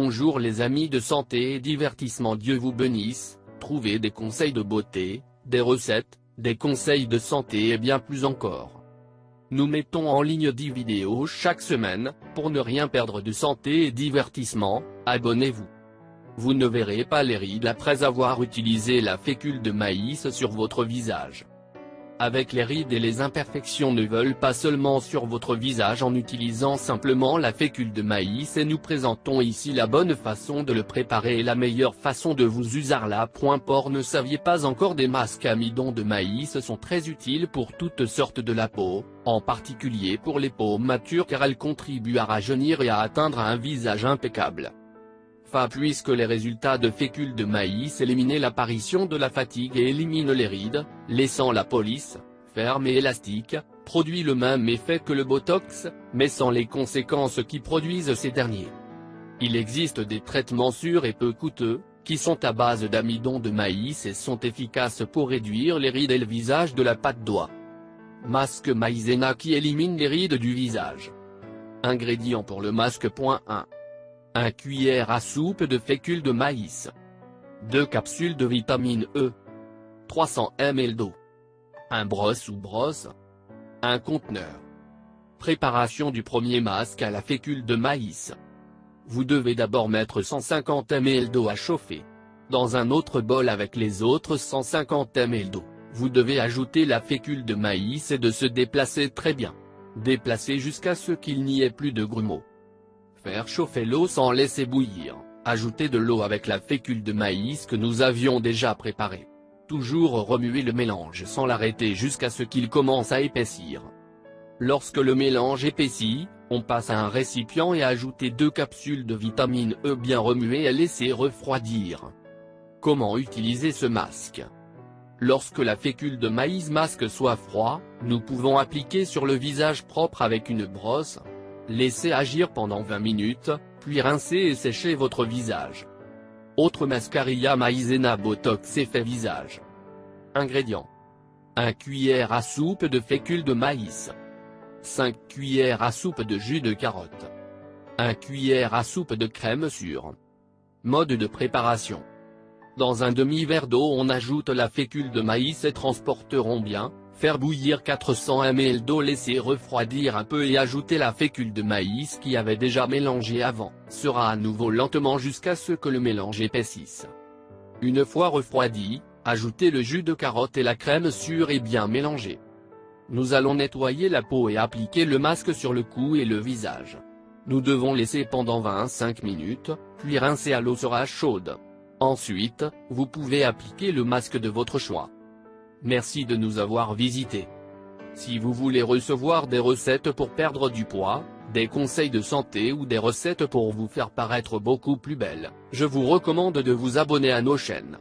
Bonjour les amis de santé et divertissement, Dieu vous bénisse. Trouvez des conseils de beauté, des recettes, des conseils de santé et bien plus encore. Nous mettons en ligne 10 vidéos chaque semaine, pour ne rien perdre de santé et divertissement, abonnez-vous. Vous ne verrez pas les rides après avoir utilisé la fécule de maïs sur votre visage. Avec les rides et les imperfections ne veulent pas seulement sur votre visage en utilisant simplement la fécule de maïs, et nous présentons ici la bonne façon de le préparer et la meilleure façon de vous user la. Pour ne saviez pas encore, des masques amidon de maïs sont très utiles pour toutes sortes de la peau, en particulier pour les peaux matures car elles contribuent à rajeunir et à atteindre un visage impeccable. Puisque les résultats de fécule de maïs éliminent l'apparition de la fatigue et éliminent les rides, laissant la police ferme et élastique, produit le même effet que le Botox, mais sans les conséquences qui produisent ces derniers. Il existe des traitements sûrs et peu coûteux, qui sont à base d'amidon de maïs et sont efficaces pour réduire les rides et le visage de la patte d'oie. Masque maïzena qui élimine les rides du visage. Ingrédients pour le masque. 1. 1 cuillère à soupe de fécule de maïs. 2 capsules de vitamine E. 300 ml d'eau. 1 brosse ou brosse. 1 conteneur. Préparation du premier masque à la fécule de maïs. Vous devez d'abord mettre 150 ml d'eau à chauffer. Dans un autre bol avec les autres 150 ml d'eau, vous devez ajouter la fécule de maïs et de se déplacer très bien. Déplacer jusqu'à ce qu'il n'y ait plus de grumeaux. Faire chauffer l'eau sans laisser bouillir, ajouter de l'eau avec la fécule de maïs que nous avions déjà préparée. Toujours remuer le mélange sans l'arrêter jusqu'à ce qu'il commence à épaissir. Lorsque le mélange épaissit, on passe à un récipient et ajouter 2 capsules de vitamine E bien remuées et laisser refroidir. Comment utiliser ce masque? Lorsque la fécule de maïs masque soit froid, nous pouvons appliquer sur le visage propre avec une brosse. Laissez agir pendant 20 minutes, puis rincez et séchez votre visage. Autre mascarilla maïzena Botox effet visage. Ingrédients. 1 cuillère à soupe de fécule de maïs. 5 cuillères à soupe de jus de carotte. 1 cuillère à soupe de crème sûre. Mode de préparation. Dans un demi-verre d'eau on ajoute la fécule de maïs et transporterons bien. Faire bouillir 400 ml d'eau, laisser refroidir un peu et ajouter la fécule de maïs qui avait déjà mélangé avant, sera à nouveau lentement jusqu'à ce que le mélange épaississe. Une fois refroidi, ajoutez le jus de carotte et la crème sûre et bien mélanger. Nous allons nettoyer la peau et appliquer le masque sur le cou et le visage. Nous devons laisser pendant 25 minutes, puis rincer à l'eau sera chaude. Ensuite, vous pouvez appliquer le masque de votre choix. Merci de nous avoir visités. Si vous voulez recevoir des recettes pour perdre du poids, des conseils de santé ou des recettes pour vous faire paraître beaucoup plus belle, je vous recommande de vous abonner à nos chaînes.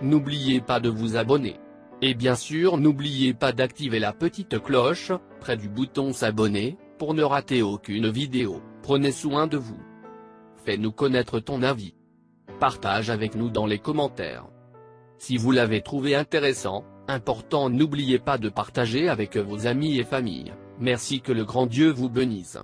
N'oubliez pas de vous abonner. Et bien sûr n'oubliez pas d'activer la petite cloche, près du bouton s'abonner, pour ne rater aucune vidéo. Prenez soin de vous. Fais-nous connaître ton avis. Partage avec nous dans les commentaires. Si vous l'avez trouvé intéressant, important, n'oubliez pas de partager avec vos amis et familles. Merci, que le grand Dieu vous bénisse.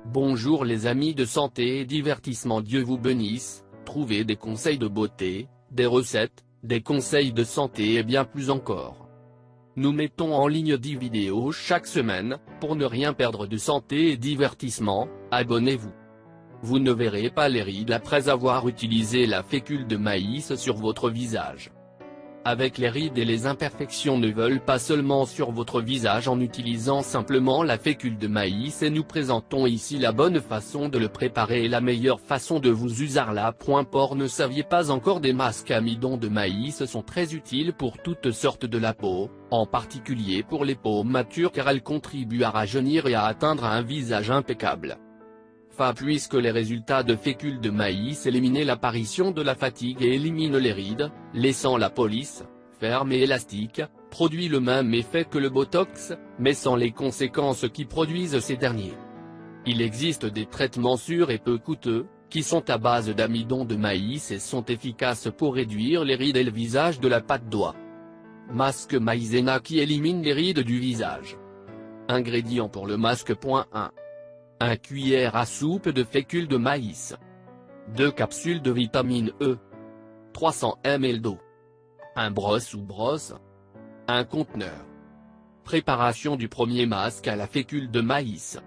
Bonjour les amis de santé et divertissement, Dieu vous bénisse. Trouvez des conseils de beauté, des recettes, des conseils de santé et bien plus encore. Nous mettons en ligne 10 vidéos chaque semaine, pour ne rien perdre de santé et divertissement, abonnez-vous. Vous ne verrez pas les rides après avoir utilisé la fécule de maïs sur votre visage. Avec les rides et les imperfections ne veulent pas seulement sur votre visage en utilisant simplement la fécule de maïs, et nous présentons ici la bonne façon de le préparer et la meilleure façon de vous user la. Pour ne saviez pas encore, des masques amidon de maïs sont très utiles pour toutes sortes de la peau, en particulier pour les peaux matures car elles contribuent à rajeunir et à atteindre un visage impeccable. Puisque les résultats de fécule de maïs éliminent l'apparition de la fatigue et éliminent les rides, laissant la police ferme et élastique, produit le même effet que le Botox, mais sans les conséquences qui produisent ces derniers. Il existe des traitements sûrs et peu coûteux, qui sont à base d'amidon de maïs et sont efficaces pour réduire les rides et le visage de la patte d'oie. Masque Maïzena qui élimine les rides du visage. Ingrédients pour le masque. 1. 1 cuillère à soupe de fécule de maïs. 2 capsules de vitamine E. 300 ml d'eau. 1 brosse ou brosse. 1 conteneur. Préparation du premier masque à la fécule de maïs.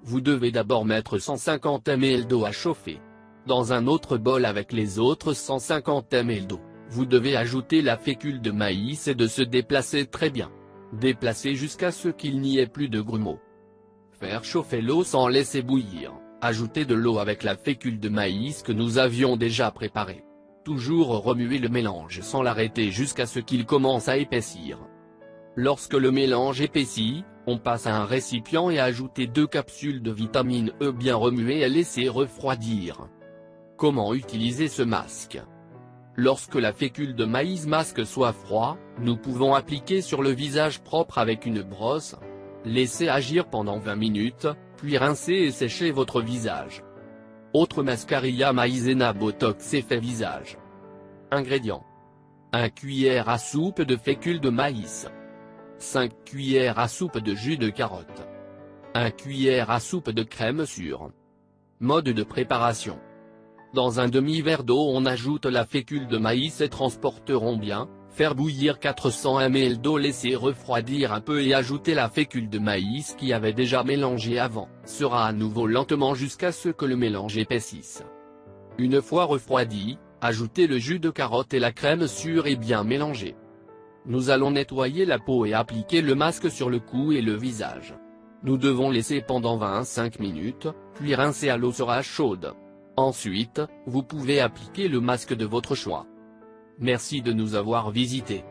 Vous devez d'abord mettre 150 ml d'eau à chauffer. Dans un autre bol avec les autres 150 ml d'eau, vous devez ajouter la fécule de maïs et de se déplacer très bien. Déplacer jusqu'à ce qu'il n'y ait plus de grumeaux. Faire chauffer l'eau sans laisser bouillir. Ajouter de l'eau avec la fécule de maïs que nous avions déjà préparée. Toujours remuer le mélange sans l'arrêter jusqu'à ce qu'il commence à épaissir. Lorsque le mélange épaissit, on passe à un récipient et ajouter 2 capsules de vitamine E bien remuées et laisser refroidir. Comment utiliser ce masque? Lorsque la fécule de maïs masque soit froid, nous pouvons appliquer sur le visage propre avec une brosse. Laissez agir pendant 20 minutes, puis rincer et sécher votre visage. Autre mascarilla Maïzena Botox Effet Visage. Ingrédients. 1 cuillère à soupe de fécule de maïs. 5 cuillères à soupe de jus de carotte. 1 cuillère à soupe de crème sûre. Mode de préparation. Dans un demi-verre d'eau on ajoute la fécule de maïs et transporterons bien, faire bouillir 400 ml d'eau, laisser refroidir un peu et ajouter la fécule de maïs qui avait déjà mélangé avant, sera à nouveau lentement jusqu'à ce que le mélange épaississe. Une fois refroidi, ajoutez le jus de carotte et la crème sûre et bien mélanger. Nous allons nettoyer la peau et appliquer le masque sur le cou et le visage. Nous devons laisser pendant 25 minutes, puis rincer à l'eau sera chaude. Ensuite, vous pouvez appliquer le masque de votre choix. Merci de nous avoir visités.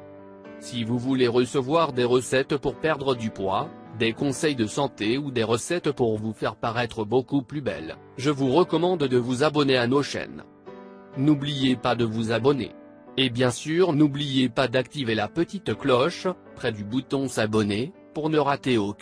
Si vous voulez recevoir des recettes pour perdre du poids, des conseils de santé ou des recettes pour vous faire paraître beaucoup plus belle, je vous recommande de vous abonner à nos chaînes. N'oubliez pas de vous abonner. Et bien sûr n'oubliez pas d'activer la petite cloche, près du bouton s'abonner, pour ne rater aucune